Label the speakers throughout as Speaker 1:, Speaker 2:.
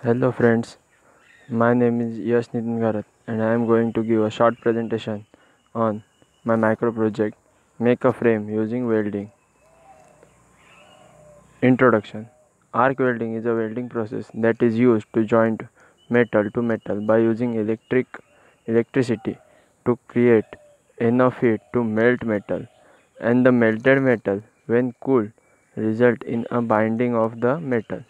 Speaker 1: Hello friends, my name is Yash Nitin Garat and I am going to give a short presentation on my micro project Make a Frame using Welding. Introduction. Arc welding is a welding process that is used to joint metal to metal by using electricity to create enough heat to melt metal, and the melted metal, when cooled, result in a binding of the metal.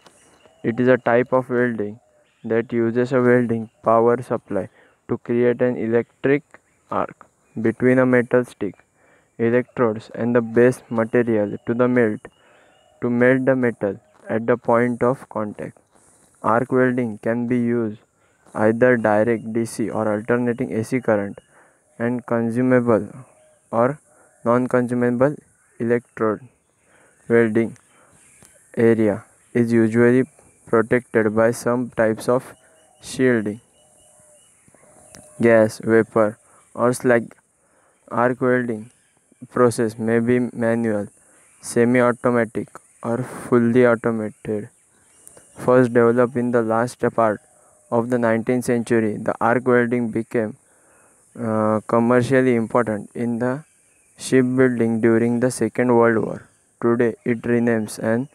Speaker 1: It is a type of welding that uses a welding power supply to create an electric arc between a metal stick, electrodes, and the base material to melt the metal at the point of contact. Arc welding can be used either direct DC or alternating AC current, and consumable or non-consumable electrode welding area is usually protected by some types of shielding. Gas, vapor, or slag arc welding process may be manual, semi-automatic, or fully automated. First developed in the last part of the 19th century, the arc welding became commercially important in the shipbuilding during the Second World War. Today, it remains an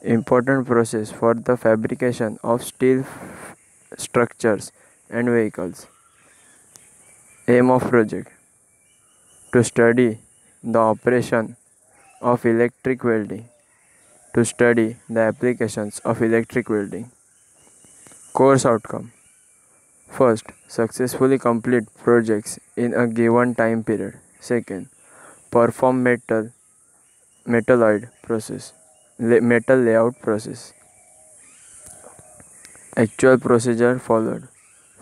Speaker 1: important process for the fabrication of steel structures and vehicles. Aim of project: to study the operation of electric welding, to study the applications of electric welding. Course outcome: first, successfully complete projects in a given time period. Second, perform metal layout process. Actual procedure followed.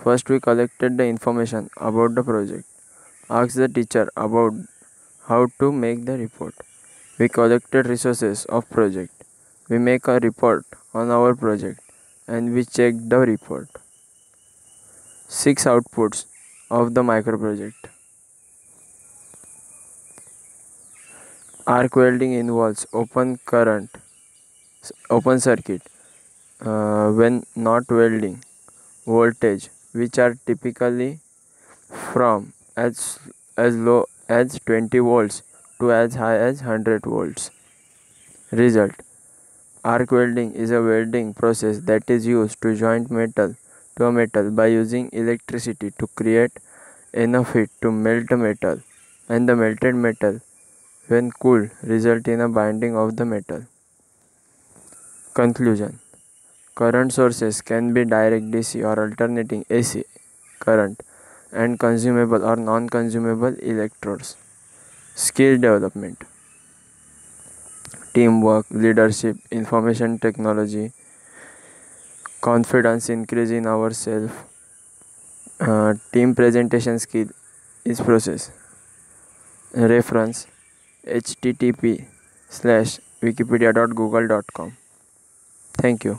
Speaker 1: First, we collected the information about the project. Asked the teacher about how to make the report. We collected resources of project. We make a report on our project and we check the report. 6 outputs of the micro project. Arc welding involves open circuit when not welding, voltage which are typically from as low as 20 volts to as high as 100 volts. Result: arc welding is a welding process that is used to joint metal to a metal by using electricity to create enough heat to melt the metal, and the melted metal, when cooled, result in a binding of the metal. Conclusion: current sources can be direct DC or alternating AC current, and consumable or non-consumable electrodes. Skill development: teamwork, leadership, information technology, confidence increase in ourselves, team presentation skill is process. Reference: http/wikipedia.google.com. Thank you.